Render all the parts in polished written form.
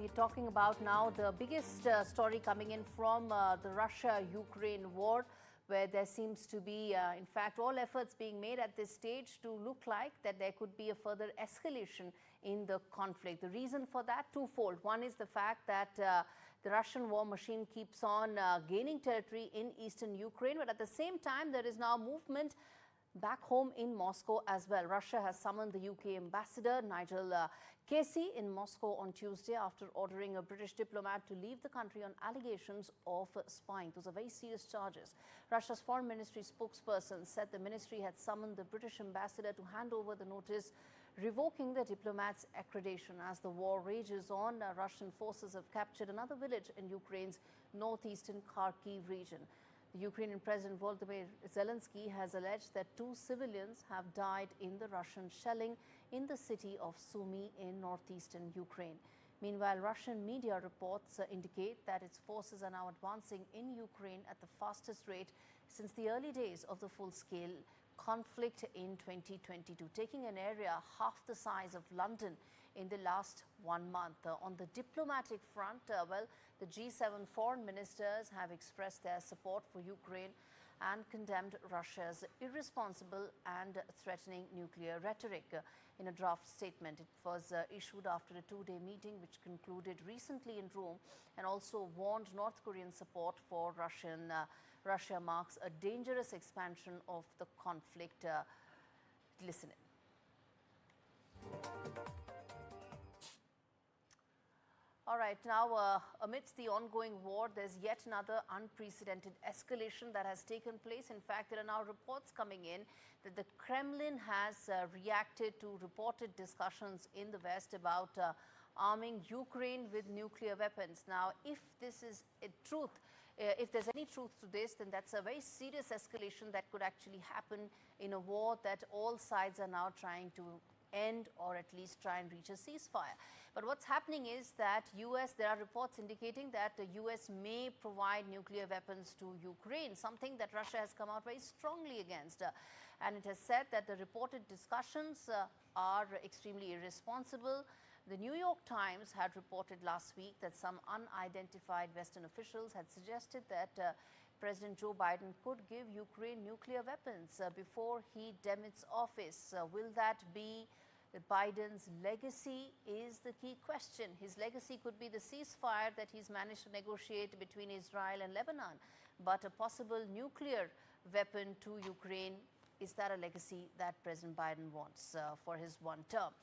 we're talking about now the biggest story coming in from the Russia-Ukraine war, where there seems to be, in fact, all efforts being made at this stage to look like that there could be a further escalation in the conflict. The reason for that, twofold. One is the fact that the Russian war machine keeps on gaining territory in eastern Ukraine, but at the same time, there is now movement back home in Moscow as well. Russia has summoned the UK ambassador Nigel Casey in Moscow on Tuesday after ordering a British diplomat to leave the country on allegations of spying. Those are very serious charges. Russia's foreign ministry spokesperson said the ministry had summoned the British ambassador to hand over the notice revoking the diplomat's accreditation. As the war rages on, Russian forces have captured another village in Ukraine's northeastern Kyiv region. The Ukrainian President Volodymyr Zelensky has alleged that 2 civilians have died in the Russian shelling in the city of Sumy in northeastern Ukraine. Meanwhile, Russian media reports indicate that its forces are now advancing in Ukraine at the fastest rate since the early days of the full-scale conflict in 2022, taking an area half the size of London in the last 1 month. On the diplomatic front, well, the G7 foreign ministers have expressed their support for Ukraine and condemned Russia's irresponsible and threatening nuclear rhetoric. In a draft statement, it was issued after a 2-day meeting which concluded recently in Rome, and also warned North Korean support for Russia marks a dangerous expansion of the conflict. Listen in. All right, now amidst the ongoing war, there's yet another unprecedented escalation that has taken place. In fact, there are now reports coming in that the Kremlin has reacted to reported discussions in the West about arming Ukraine with nuclear weapons. Now, if this is a truth, if there's any truth to this, then that's a very serious escalation that could actually happen in a war that all sides are now trying to end, or at least try and reach a ceasefire. But what's happening is that there are reports indicating that the US may provide nuclear weapons to Ukraine, something that Russia has come out very strongly against. And it has said that the reported discussions are extremely irresponsible. The New York Times had reported last week that some unidentified Western officials had suggested that President Joe Biden could give Ukraine nuclear weapons before he demits office. Will that be Biden's legacy is the key question. His legacy could be the ceasefire that he's managed to negotiate between Israel and Lebanon. But a possible nuclear weapon to Ukraine, is that a legacy that President Biden wants for his one term?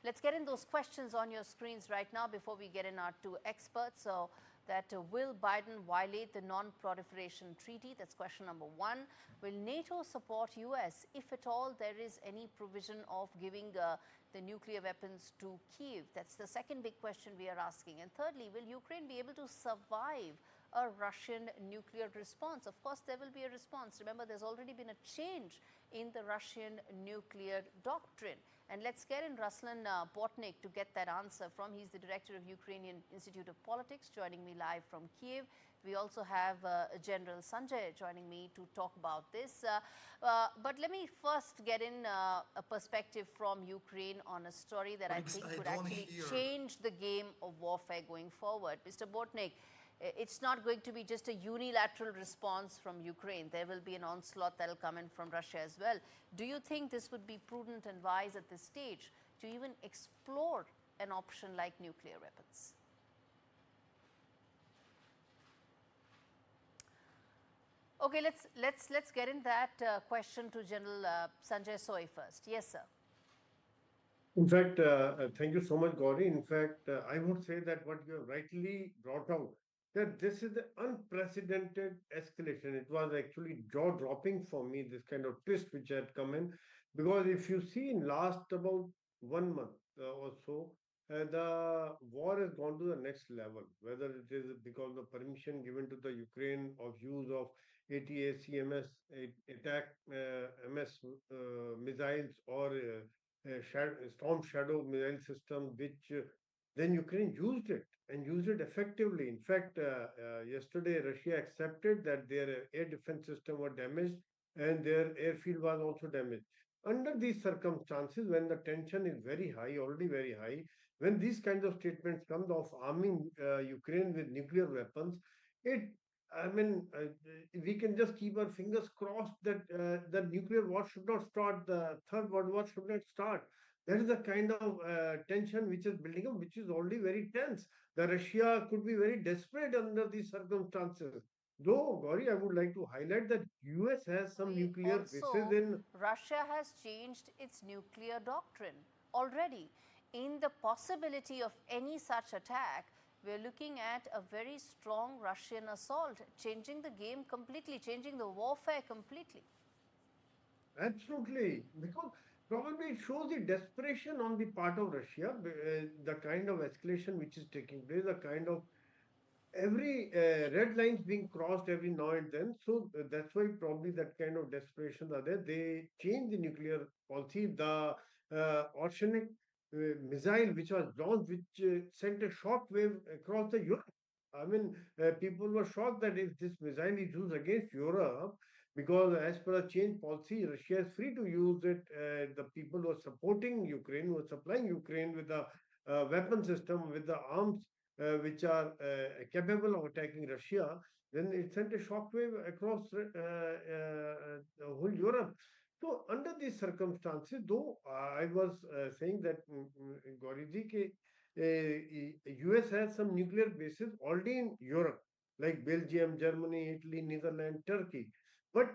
Let's get in those questions on your screens right now before we get in our 2 experts. So that will Biden violate the non-proliferation treaty? That's question number 1. Will NATO support US if at all there is any provision of giving the nuclear weapons to Kyiv? That's the second big question we are asking. And thirdly, will Ukraine be able to survive a Russian nuclear response? Of course, there will be a response. Remember, there's already been a change in the Russian nuclear doctrine. And let's get in Ruslan Bortnik to get that answer from. He's the director of Ukrainian Institute of Politics, joining me live from Kyiv. We also have General Sanjay joining me to talk about this. But let me first get in a perspective from Ukraine on a story that I think could actually change the game of warfare going forward. Mr. Bortnik, it's not going to be just a unilateral response from Ukraine. There will be an onslaught that will come in from Russia as well. Do you think this would be prudent and wise at this stage to even explore an option like nuclear weapons? Okay, let's get in that question to General Sanjay Soy first. Yes, sir. In fact, thank you so much, Gaurie. In fact, I would say that what you have rightly brought out, that this is the unprecedented escalation. It was actually jaw-dropping for me, this kind of twist which had come in. Because if you see in last about 1 month or so, the war has gone to the next level, whether it is because of the permission given to the Ukraine of use of ATACMS, attack MS missiles, or Storm Shadow missile system, which then Ukraine used it and used it effectively. In fact, yesterday Russia accepted that their air defense system was damaged and their airfield was also damaged. Under these circumstances, when the tension is very high, already very high, when these kinds of statements come of arming Ukraine with nuclear weapons, it, I mean, we can just keep our fingers crossed that the nuclear war should not start, the Third World War should not start. That is the kind of tension which is building up, which is already very tense. The Russia could be very desperate under these circumstances. Though, Gauri, I would like to highlight that US has some nuclear bases Also, in. Russia has changed its nuclear doctrine already. In the possibility of any such attack, we're looking at a very strong Russian assault, changing the game completely, changing the warfare completely. Absolutely, because probably it shows the desperation on the part of Russia, the kind of escalation which is taking place, the kind of every red lines being crossed every now and then. So that's why probably that kind of desperation are there. They change the nuclear policy. The oceanic missile which was launched, which sent a shock wave across the Europe. I mean, people were shocked that if this missile is used against Europe, because as per the change policy, Russia is free to use it. The people who are supporting Ukraine, who are supplying Ukraine with the weapon system, with the arms which are capable of attacking Russia, then it sent a shockwave across the whole Europe. So, under these circumstances, though I was saying that Gauriji, US has some nuclear bases already in Europe, like Belgium, Germany, Italy, Netherlands, Turkey. But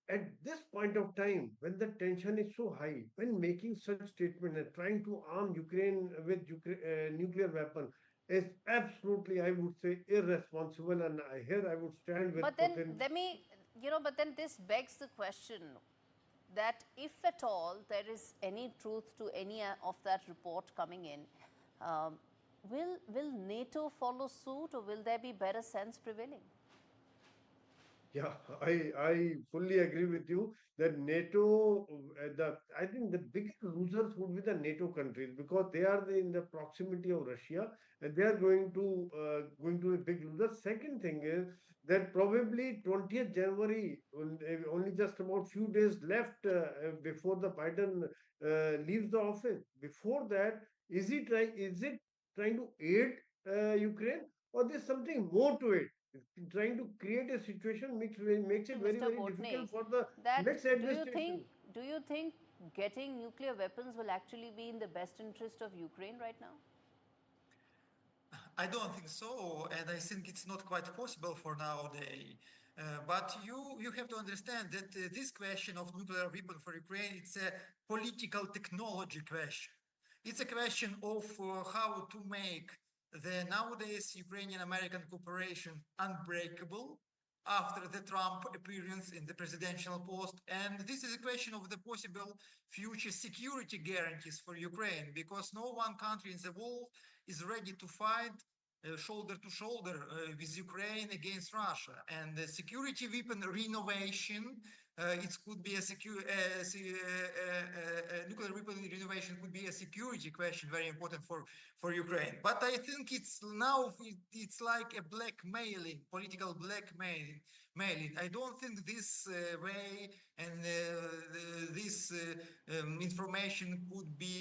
at this point of time, when the tension is so high, when making such statement and trying to arm Ukraine with nuclear weapon, is absolutely, I would say, irresponsible. And here I would stand with But then, Putin. let me, but then this begs the question that if at all there is any truth to any of that report coming in, um, will NATO follow suit, or will there be better sense prevailing? Yeah, I fully agree with you that NATO, I think the biggest losers would be the NATO countries because they are in the proximity of Russia and they are going to be big losers. Second thing is that probably 20th January, only just about few days left before the Biden leaves the office. Before that, is it trying to aid Ukraine, or there's something more to it? Trying to create a situation which makes it very, Mr. very Bortnik, difficult for the that next administration. do you think getting nuclear weapons will actually be in the best interest of Ukraine right now? I don't think so, and I think it's not quite possible for nowadays. But you have to understand that this question of nuclear weapon for Ukraine, it's a political technology question. It's a question of how to make the nowadays Ukrainian-American cooperation unbreakable after the Trump appearance in the presidential post. And this is a question of the possible future security guarantees for Ukraine, because no one country in the world is ready to fight shoulder to shoulder with Ukraine against Russia. And the security weapon renovation, it could be a nuclear weapon renovation could be a security question, very important for Ukraine. But I think it's like a blackmailing, political blackmailing. I don't think this way and this information could be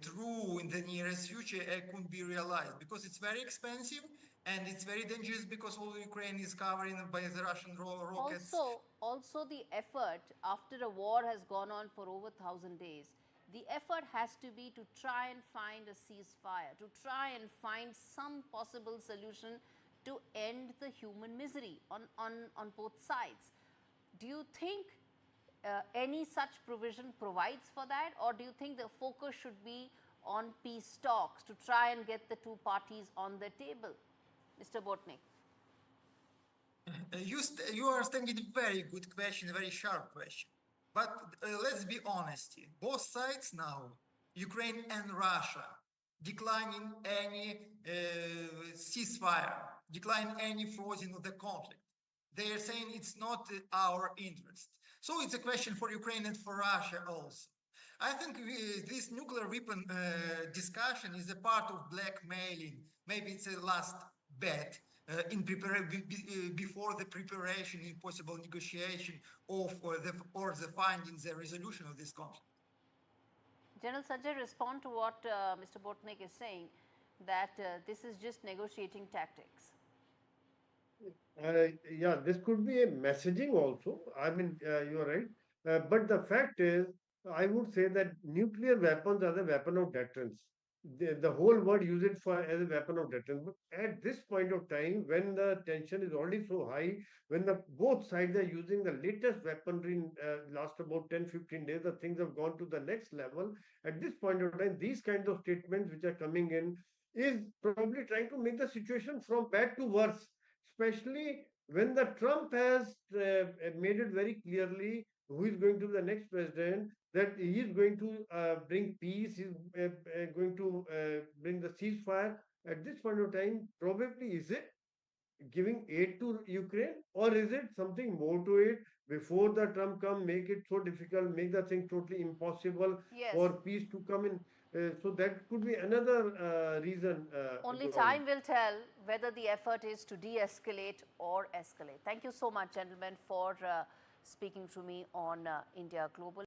true in the nearest future. It could be realized because it's very expensive and it's very dangerous because all Ukraine is covered by the Russian rockets. Also the effort after a war has gone on for over 1,000 days, the effort has to be to try and find a ceasefire, to try and find some possible solution to end the human misery on both sides. Do you think any such provision provides for that, or do you think the focus should be on peace talks to try and get the two parties on the table? Mr. Bortnik. You are asking a very good question, a very sharp question. But let's be honest, both sides now, Ukraine and Russia, declining any ceasefire, decline any freezing of the conflict. They are saying it's not our interest. So it's a question for Ukraine and for Russia also. I think this nuclear weapon discussion is a part of blackmailing. Maybe it's a last bet before the preparation in possible negotiation of or the finding the resolution of this conflict. General Sanjay, respond to what Mr. Bortnik is saying, that this is just negotiating tactics. Yeah, this could be a messaging also. I mean, you're right. But the fact is, I would say that nuclear weapons are the weapon of deterrence. The whole world use it for as a weapon of deterrence. But at this point of time, when the tension is already so high, when the both sides are using the latest weaponry in last about 10, 15 days, the things have gone to the next level. At this point of time, these kinds of statements which are coming in is probably trying to make the situation from bad to worse, especially when the Trump has made it very clearly who is going to be the next president, that he is going to bring peace, he is going to bring the ceasefire. At this point of time, probably is it giving aid to Ukraine, or is it something more to it? Before the Trump come, make it so difficult, make the thing totally impossible Yes. for peace to come in. So that could be another reason. Only Gauri. time will tell whether the effort is to de-escalate or escalate. Thank you so much, gentlemen, for speaking to me on India Global.